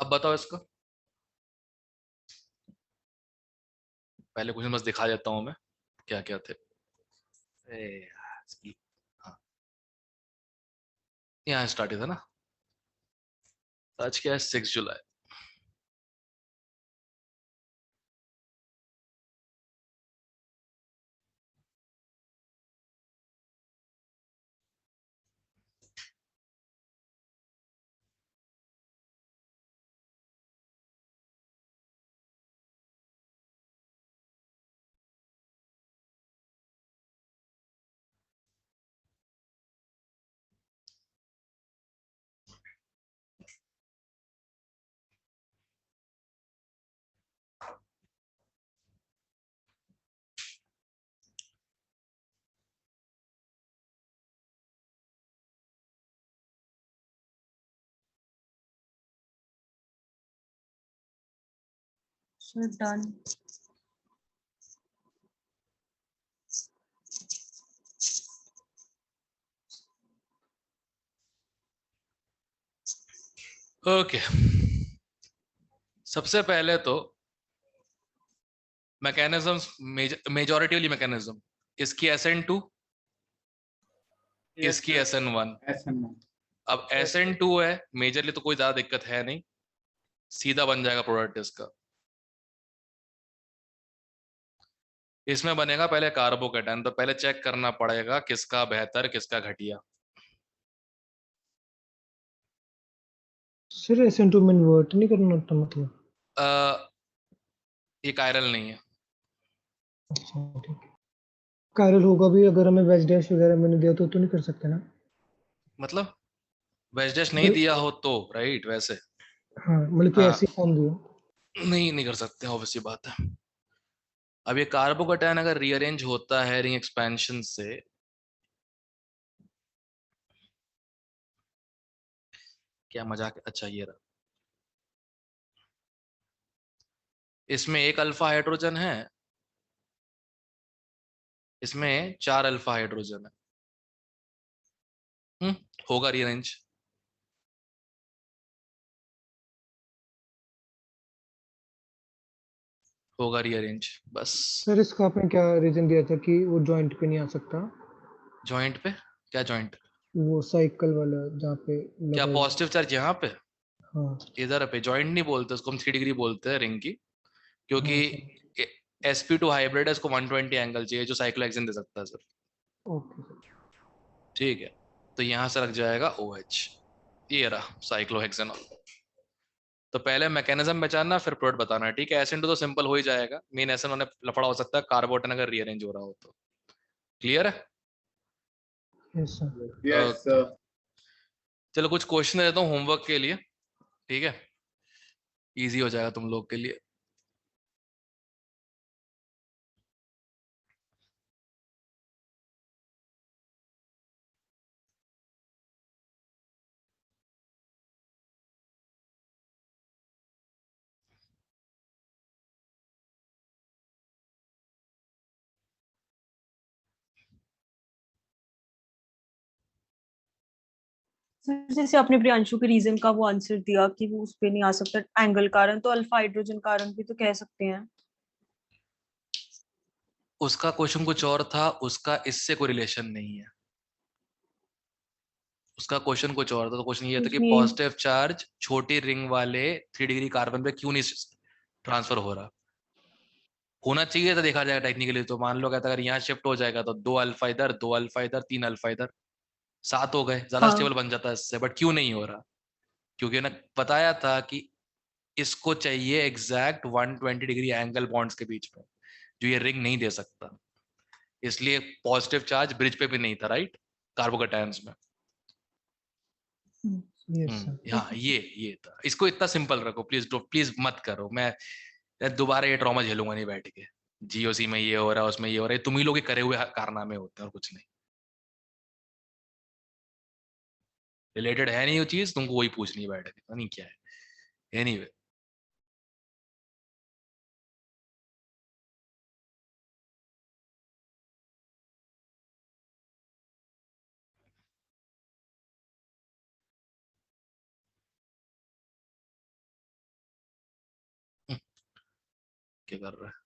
अब बताओ इसको। पहले क्वेश्चन बस दिखा देता हूँ मैं क्या क्या थे। ए यार, हाँ, यहाँ स्टार्ट था ना। आज क्या है, 6 जुलाई। So done. ओके, सबसे पहले तो मैकेनिज्म्स, मेजॉरिटी वाली मैकेनिज्म, इसकी SN2, यस इसकी सर। SN1। SN1। अब SN2 है मेजरली, तो कोई ज्यादा दिक्कत है नहीं, सीधा बन जाएगा प्रोडक्ट इसका। इसमें बनेगा पहले कार्बोकेटायन, तो पहले चेक करना पड़ेगा किसका बेहतर किसका घटिया। सर SN2 में इन्वर्ट नहीं करना था मतलब? ये कायरल नहीं है। अच्छा ठीक है। कायरल होगा भी अगर हमें वेज डैश वगैरह मैंने दिया तो नहीं कर सकते ना? मतलब वेज डैश नहीं दिया हो तो राइट, वैसे हाँ मतलब कि हाँ, ऐसी फॉर्म दिया। नहीं कर सकते, ऑब्वियसली बात है। अब ये कार्बोकेटायन अगर रीअरेंज होता है रिंग एक्सपेंशन से, क्या मजाक, अच्छा ये रहा। इसमें एक अल्फा हाइड्रोजन है, इसमें 4 अल्फा हाइड्रोजन है। हम्म, होगा रीअरेंज। होगा रीअरेंज बस। सर इसका आपने क्या रीजन दिया था कि वो जॉइंट पे नहीं आ सकता? जॉइंट पे? क्या जॉइंट? वो साइकिल वाला जहाँ पे क्या लगा पॉजिटिव चार्ज यहाँ पे? हाँ इधर पे जॉइंट नहीं बोलते उसको, हम 3 डिग्री बोलते हैं रिंग की, क्योंकि हाँ सर। sp2 हाइब्रिड है, इसको 120 एंगल चाहिए जो साइक्लोहेक्सेन दे सकता है सर। Okay sir. ठीक है, तो यहां से लग जाएगा OH। ये रहा साइक्लोहेक्सेनॉल। तो पहले मैकेनिज्म पहचानना फिर प्रोडक्ट बताना है, ठीक है। SN2 तो सिंपल हो ही जाएगा, मेन SN होने लफड़ा हो सकता है कार्बोटन अगर रीअरेंज हो रहा हो तो। क्लियर है? Yes sir. Yes okay, sir. चलो कुछ क्वेश्चन देता हूँ होमवर्क के लिए, ठीक है, इजी हो जाएगा तुम लोग के लिए। सर जैसे आपने प्रियांशु के रीजन का वो आंसर दिया कि वो उस पे नहीं आ सकता एंगल कारण, तो अल्फा हाइड्रोजन कारण भी तो कह सकते हैं। उसका क्वेश्चन कुछ और था, उसका इससे कोई रिलेशन नहीं है। उसका क्वेश्चन कुछ और था, तो क्वेश्चन ये था कुछ कि नहीं। पॉजिटिव चार्ज छोटी रिंग वाले 3 डिग्री कार्बन पे क्यों नहीं ट्रांसफर हो रहा। होना चाहिए था, देखा जाएगा टेक्निकली तो मान लो कहता अगर यहाँ शिफ्ट हो जाएगा तो 2 अल्फा इधर, 2 अल्फा इधर, 3 अल्फा इधर, 7 हो गए, ज्यादा हाँ। स्टेबल बन जाता है इससे। बट क्यों नहीं हो रहा? क्योंकि ना बताया था कि इसको चाहिए एग्जैक्ट 120 डिग्री एंगल बॉन्ड्स के बीच में, जो ये रिंग नहीं दे सकता। इसलिए पॉजिटिव चार्ज ब्रिज पे भी नहीं था, राइट, कार्बोकेटायंस में। Yes sir. हाँ, ये था। इसको इतना सिंपल रखो प्लीज, प्लीज मत करो। मैं दोबारा ये ट्रॉमा झेलूंगा नहीं बैठ के। GOC में ये हो रहा है, उसमें ये हो रहा है, तुम ही लोग के करे हुए कारनामे होते हैं और कुछ नहीं। रिलेटेड है नहीं वो चीज, तुमको वही पूछनी है बैठ के, पता नहीं क्या है। एनीवे क्या कर रहा है।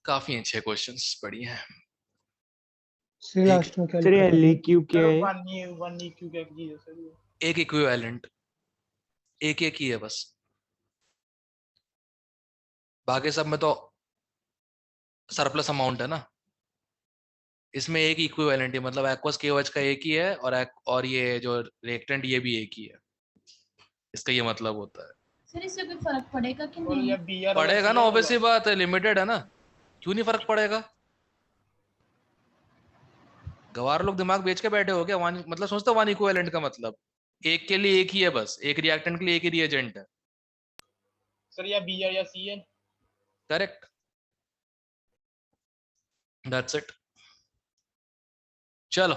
काफी अच्छे क्वेश्चंस बढ़िया है। सर लास्ट में क्या सर लिखा ये था? LEQ क्या है? वन ई क्यू क्या की है सर ये? एक इक्विवेलेंट, एक ही है बस, बाकी सब में तो सरप्लस अमाउंट है ना। इसमें एक इक्विवेलेंट है, मतलब एक्वस केवच का एक ही है और ये जो रिएक्टेंट ये भी एक ही है, इसका ये मतलब होता है। सर इससे कोई फर्क पड़ेगा कि और नहीं? ये बीआर पड़ेगा ना, ऑब्वियसली बात है, लिमिटेड है ना, क्यों नहीं फर्क पड़ेगा। गवार लोग दिमाग बेच के बैठे हो क्या? वन मतलब सोचते हो वन इक्विवेलेंट का मतलब एक के लिए एक ही है, बस एक रिएक्टेंट के लिए एक ही रिएजेंट है। सर या बीआर या सी है? Correct, that's it. चलो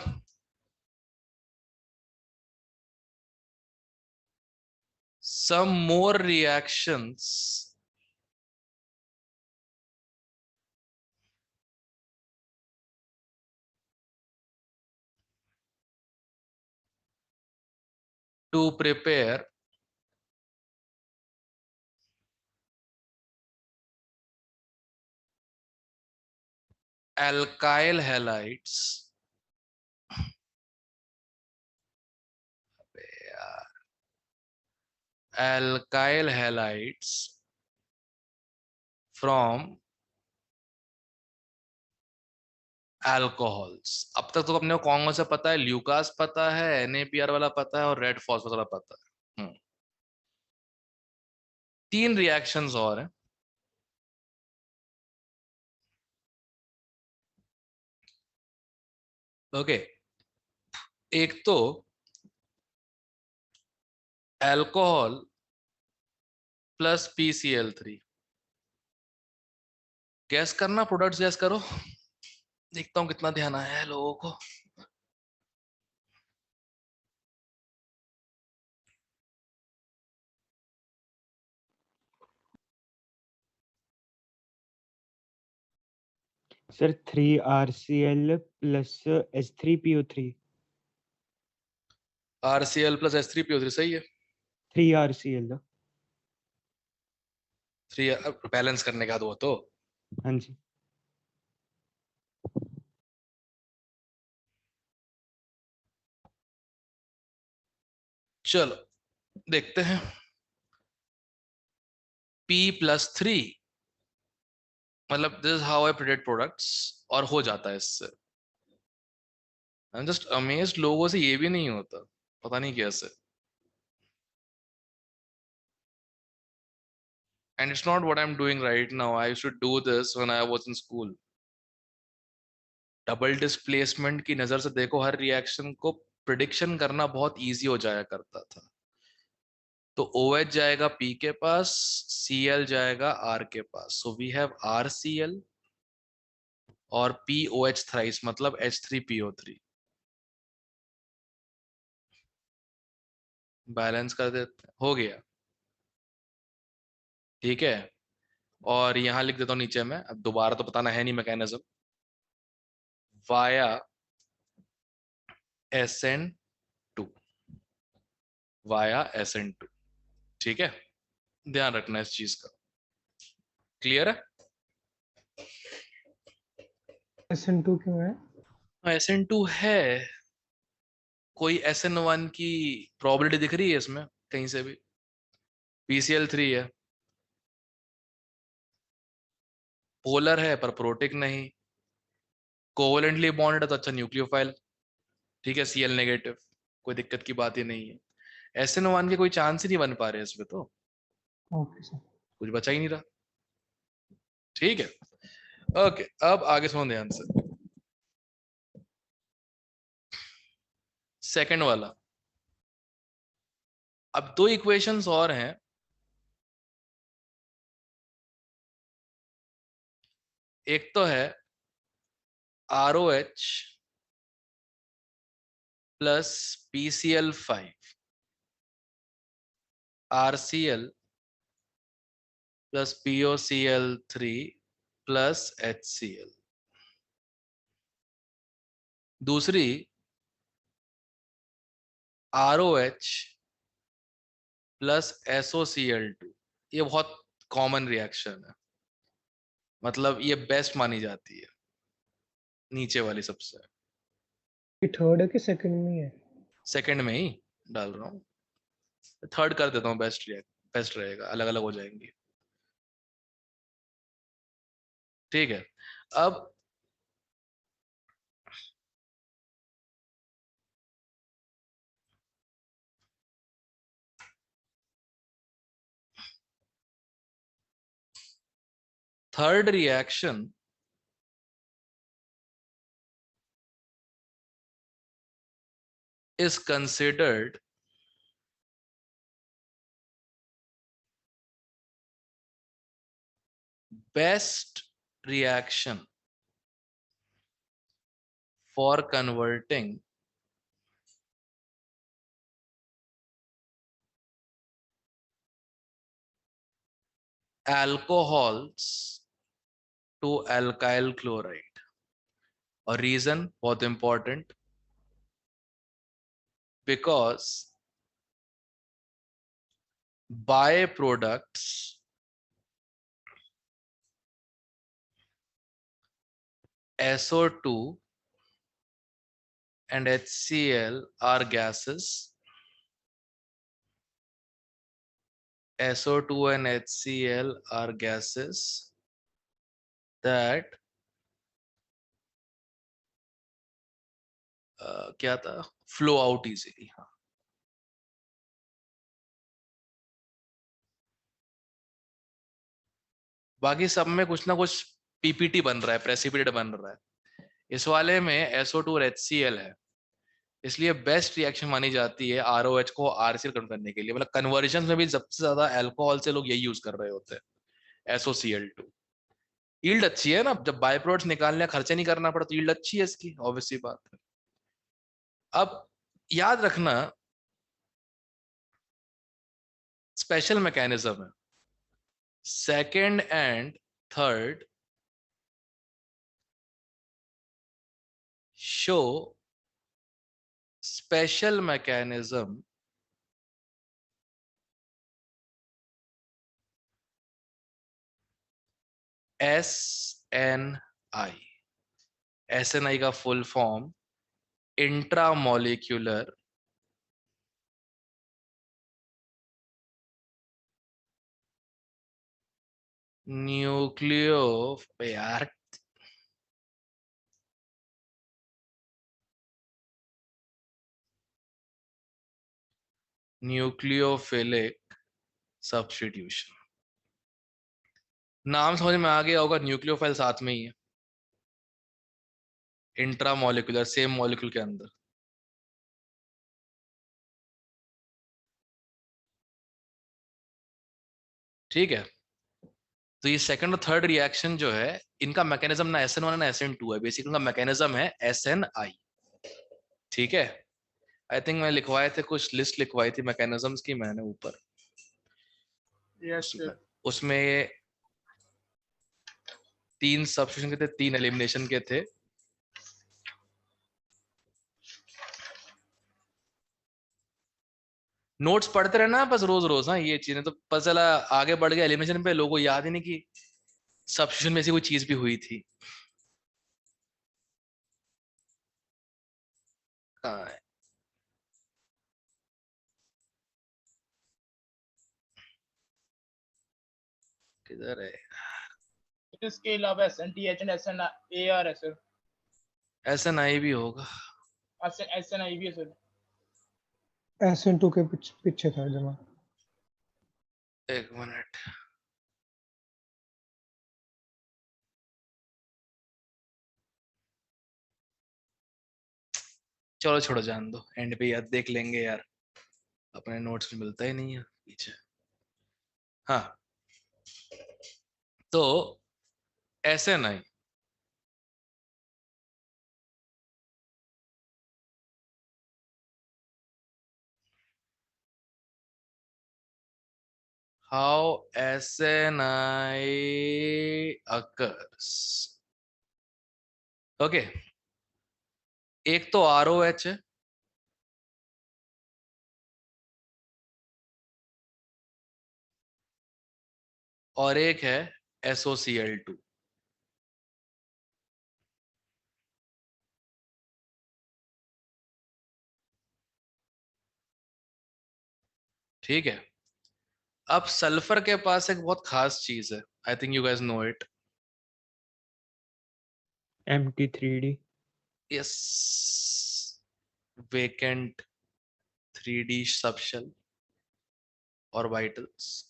some more reactions to prepare alkyl halides from alcohols। अब तक तो अपने को कौन से पता है, ल्यूकास पता है, NaPr वाला पता है और रेड फॉस्फेट वाला पता है। तीन रिएक्शंस और हैं। ओके, एक तो अल्कोहल प्लस PCl3। गैस करना, प्रोडक्ट्स गैस करो, देखता हूं कितना ध्यान आया है लोगों को। Sir 3RCl plus H3PO3। RCl plus H3PO3 सही है। 3RCl 3 बैलेंस करने का दो तो। हाँ जी। चलो देखते हैं। P+3 मतलब this is how I predict products, और हो जाता है इससे। आई एम जस्ट अमेज्ड, लोगों से ये भी नहीं होता। पता नहीं कैसे. And it's not what I'm doing right now. I used to do this when I was in school. Double displacement की नजर से देखो, हर रिएक्शन को प्रिडिक्शन करना बहुत इजी हो जाया करता था. तो OH जाएगा P के पास, Cl जाएगा R के पास. सो वी हैव RCl और POH थ्राइस, मतलब H3PO3. बैलेंस कर देते, हो गया. ठीक है. और यहां लिख देता हूं नीचे में, अब दोबारा तो बताना है नहीं mechanism. Via SN2, via SN2. ठीक है, ध्यान रखना इस चीज का. क्लियर है? SN2 क्यों है? SN2 है. कोई SN1 की प्रोबेबिलिटी दिख रही है इसमें कहीं से भी? PCl3 है, पोलर है पर प्रोटिक नहीं, कोवलेंटली बॉन्डेड है तो अच्छा न्यूक्लियोफाइल. ठीक है, Cl नेगेटिव, कोई दिक्कत की बात ही नहीं है. SN1 के कोई चांस ही नहीं बन पा रहे इसमें, तो ओके सर. कुछ बचा ही नहीं रहा. ठीक है, ओके. अब आगे सुनो ध्यान से. सेकंड वाला. अब दो इक्वेशंस और हैं. एक तो है ROH plus PCl5, RCl plus POCl3 plus HCl. दूसरी ROH प्लस SOCl2. ये बहुत कॉमन रिएक्शन है, मतलब ये बेस्ट मानी जाती है, नीचे वाली सबसे. ये थर्ड है कि सेकंड में है? सेकंड में ही डाल रहा हूँ, थर्ड कर देता हूँ. बेस्ट रहेगा, अलग अलग हो जाएंगी. ठीक है. अब third reaction is considered best reaction for converting alcohols to alkyl chloride. और reason बहुत important, because byproducts SO2 and HCl are gases. SO2 and HCl are gases that क्या था, flow out easily. हाँ, बाकी सब में कुछ ना कुछ PPT बन रहा है, प्रेसिपिटेट बन रहा है. इस वाले में SO2 और HCl है, इसलिए बेस्ट रिएक्शन मानी जाती है ROH को RCl कन्वर्ट करने के लिए. मतलब कन्वर्जन में भी सबसे ज्यादा अल्कोहल से लोग यही यूज कर रहे होते हैं, SOCl2. यील्ड अच्छी है ना, जब बाय प्रोडक्ट्स निकालने खर्चे नहीं करना पड़ता, यील्ड अच्छी है इसकी, ऑब्वियसली बात है. अब याद रखना, स्पेशल मैकेनिज्म है. Second and third show special mechanism SNI. SNI का फुल फॉर्म इंट्रामोलिक्यूलर न्यूक्लियो, यार न्यूक्लियोफिलिक सब्स्टिट्यूशन। नाम समझ में आ गया होगा, न्यूक्लियोफाइल साथ में ही है, इंट्रामोलिकुलर, सेम मॉलिक्यूल के अंदर। ठीक है, तो ये सेकंड और थर्ड रिएक्शन जो है, इनका मैकेनिज्म ना SN1 ना SN2 है, बेसिकली इनका मैकेनिज्म है SNI। ठीक है, आई थिंक मैं लिखवाए थे, कुछ लिस्ट लिखवाई थी मैकेनिज्म्स की मैंने ऊपर। यस उसमें सर। उसमें ये 3 सब्स्टिट्यूशन के थे, 3 एलिमिनेशन के थे। नोट्स पढ़ते रहना बस रोज रोज, हाँ ये चीजें तो पता चला आगे बढ़ गया एलिमिनेशन पे, लोगों को याद ही नहीं कि सब्स्टिट्यूशन में ऐसी कोई चीज भी हुई थी। कहाँ है? किधर है? इसके अलावा SNTH एंड SNAR है सर। SNI भी होगा। SNI भी है सर। SN2 के पीछे था जमा। एक मिनट, चलो छोड़ो, जान दो, एंड पे याद देख लेंगे यार, अपने नोट्स में मिलता ही नहीं है पीछे। हाँ, तो SNI how SNI occurs। Okay, एक तो ROH है, और एक है SOCl2। ठीक है, अब सल्फर के पास एक बहुत खास चीज है, I think you guys know it. MT3D। Yes, vacant 3D subshell orbitals.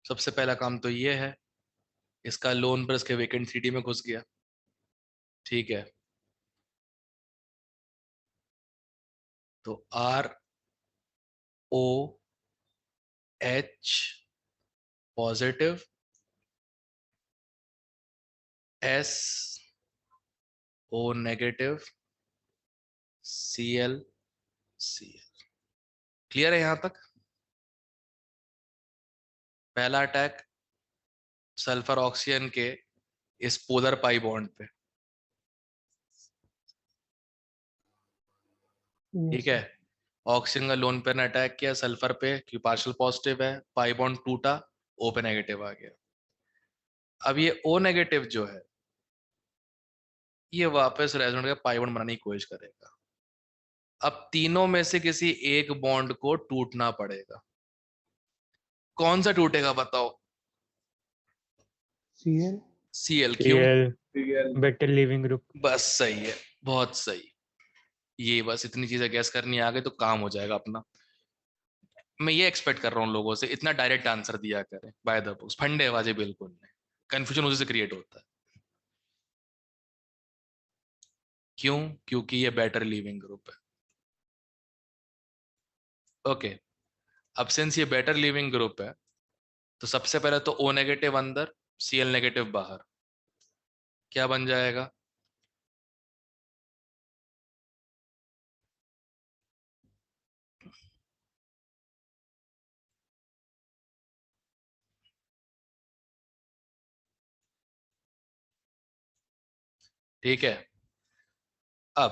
सबसे पहला काम तो ये है, इसका लोन पर इसके वेकेंट 3D में घुस गया। ठीक है, तो ROH positive, SO negative, Cl। Clear है यहां तक? पहला अटैक सल्फर ऑक्सीजन के इस पोलर पाई बॉन्ड पे। ठीक है, ऑक्सीजन का लोन पेयर ने अटैक किया सल्फर पे, कि पार्शियल पॉजिटिव है, पाई बॉन्ड टूटा, O पे नेगेटिव आ गया। अब ये O नेगेटिव जो है, ये वापस रेजोनेट का पाई बॉन्ड बनाने की कोशिश करेगा। अब तीनों में से किसी एक बॉन्ड को टूटना पड़ेगा, कौन सा टूटेगा बताओ? Cl। Cl। क्यों? Better leaving group. बस सही है, बहुत सही। ये बस इतनी चीजें गैस करनी आ गई तो काम हो जाएगा अपना। मैं ये एक्सपेक्ट कर रहा हूँ लोगों से, इतना डायरेक्ट आंसर दिया करें, बाय द बुक्स, फंडेबाजी बिल्कुल नहीं। कंफ्यूजन उसी से क्रिएट होता है। क्यों? क्योंकि ये बेटर लिविंग ग्रुप है। ओके, अब सिंस ये बेटर लिविंग ग्रुप है, तो सबसे पहले तो O नेगेटिव अंदर, Cl नेगेटिव बाहर, क्या बन जाएगा? ठीक है, अब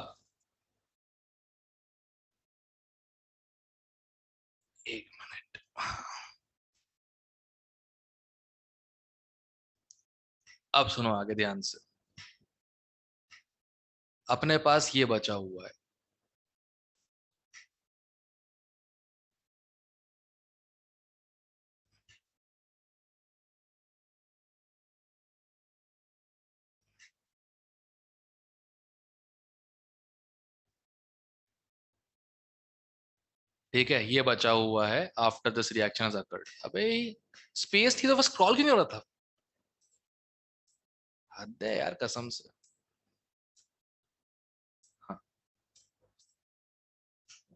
एक मिनट, अब सुनो आगे ध्यान से। अपने पास ये बचा हुआ है, ठीक है, ये बचा हुआ है after this reaction has occurred. अबे स्पेस थी तो बस स्क्रॉल क्यों नहीं हो रहा था? हद है यार कसम से। हाँ,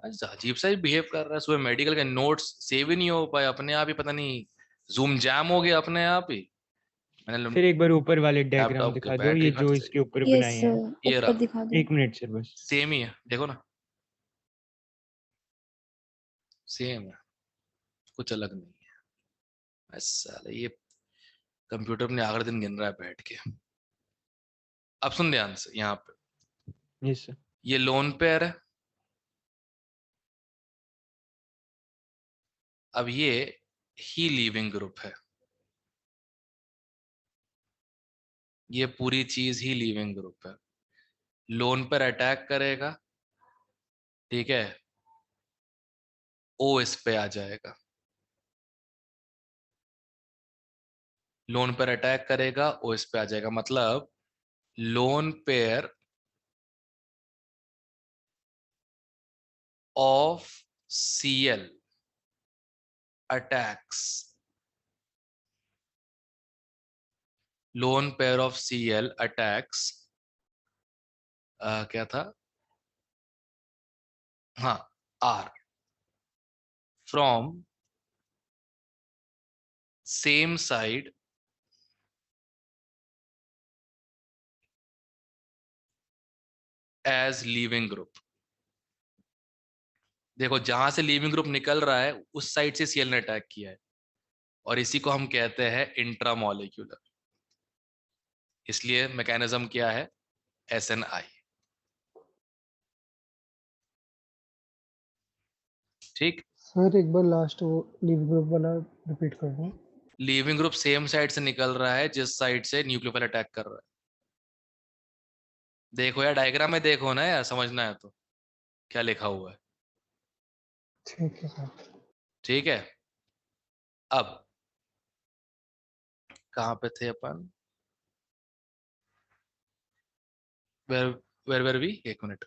आज अजीब सा ही बिहेव कर रहा है। सुबह मेडिकल के नोट्स सेव ही नहीं हो पाए, अपने आप ही पता नहीं जूम जैम हो गया अपने आप ही। मैंने फिर एक बार ऊपर वाले डायग्राम लैपटॉप की दिखा दो, बैटरी ये फट जो गई। इसके ऊपर यस बनाए हैं। ये ऊपर रहा, दिखा दो। 1 मिनट सर बस। सेम ही है, देखो ना, सेम है, कुछ अलग नहीं है। बस साले ये कंप्यूटर अपने आखिरी दिन गिन रहा है बैठ के। अब सुन ध्यान से, यहाँ पे यस सर। ये लोन पेयर है। अब ये ही लीविंग ग्रुप है, ये पूरी चीज ही लीविंग ग्रुप है। लोन पर अटैक करेगा, ठीक है, ओ इस पे आ जाएगा। लोन पर अटैक करेगा, ओ इस पे आ जाएगा, मतलब lone pair of Cl attacks, lone pair of Cl attacks क्या था, हाँ, R from same side as leaving group। देखो जहां से लीविंग ग्रुप निकल रहा है उस साइड से Cl ने अटैक किया है, और इसी को हम कहते हैं इंट्रामोलिक्यूलर। इसलिए मैकेनिज्म क्या है, SNI। ठीक, सर एक बार लास्ट वो लीव ग्रुप वाला रिपीट कर दो। लीविंग ग्रुप सेम साइड से निकल रहा है जिस साइड से न्यूक्लियोफाइल अटैक कर रहा है। देखो यार डायग्राम में देखो ना यार, समझना है तो क्या लिखा हुआ है। ठीक है सर। ठीक है, अब कहाँ पे थे अपन, वेर वेर वेर वी, एक मिनट,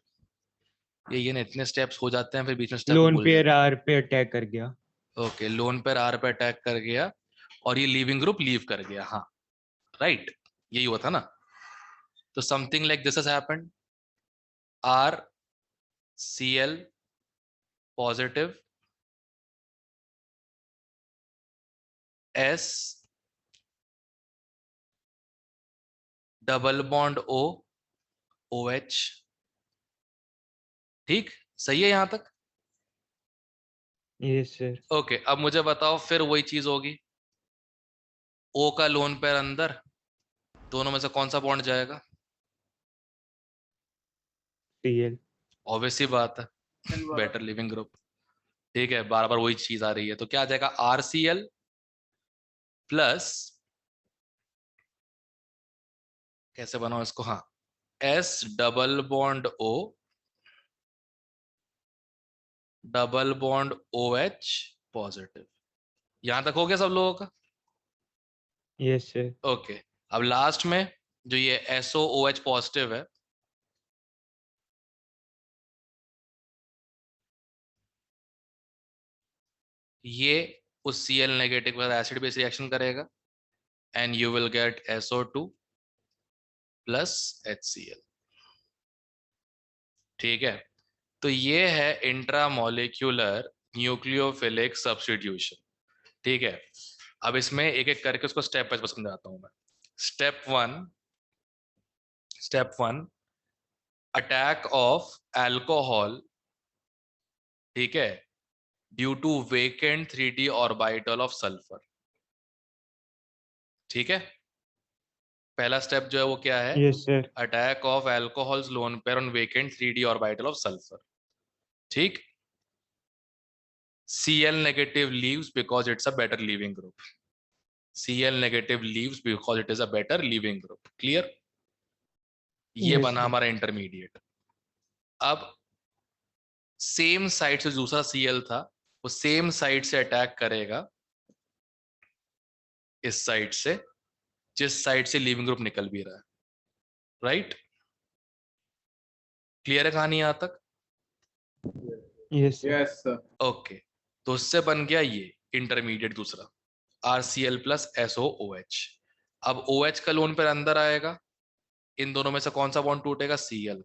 ये ना इतने स्टेप्स हो जाते हैं फिर बीच में स्टेप लोन भूल पेयर जाते आर पे अटैक कर गया। हैं। ओके, लोन पर आर पे अटैक कर गया और ये लीविंग ग्रुप लीव कर गया, हाँ राइट, यही हुआ था ना। तो something like this has happened, R Cl positive, S double bond O, OH। ठीक, सही है यहां तक? Yes sir. ओके, अब मुझे बताओ फिर वही चीज होगी, O का लोन पेयर अंदर, दोनों में से कौन सा बॉन्ड जाएगा? Cl। ऑब्वियस सी बात है, बेटर लिविंग ग्रुप। ठीक है, बार बार वही चीज आ रही है, तो क्या आ जाएगा, RCl प्लस, कैसे बनाओ इसको, हाँ, S double bond O double bond OH positive. यहां तक हो गया सब लोगों का? Yes sir. ओके, अब लास्ट में जो ये SOOH पॉजिटिव है, ये उस Cl नेगेटिव के साथ एसिड बेस रिएक्शन करेगा and you will get SO2 plus HCl। ठीक है, तो ये है इंट्रामोलिक्यूलर न्यूक्लियोफिलिक सब्स्टिट्यूशन। ठीक है, अब इसमें एक एक करके उसको स्टेप वाइज समझाता हूं मैं। Step one, attack of alcohol, ठीक है, due to vacant 3d orbital of sulphur. ठीक है, पहला स्टेप जो है वो क्या है, yes sir. Attack of alcohols lone pair on vacant 3d orbital of sulphur. ठीक, Cl negative leaves because it's a better leaving group. Cl negative leaves because it is a better leaving group. Clear? ये Yes, बना sir. हमारा intermediate. अब same side से दूसरा Cl था, वो same side से अटैक करेगा इस साइड से, जिस साइड से लीविंग ग्रुप निकल भी रहा है। राइट? क्लियर है कहानी यहां तक? Yes sir. Yes sir. Okay, तो उससे बन गया ये इंटरमीडिएट दूसरा RCl प्लस SOOH। अब OH का लोन पर अंदर आएगा, इन दोनों में से कौन सा बॉन्ड टूटेगा? Cl।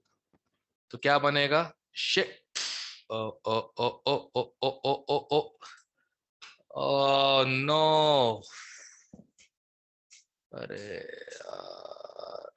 तो क्या बनेगा? शिट, ओ ओ ओ ओ ओ ओ ओ ओ ओ ओ नो, अरे यार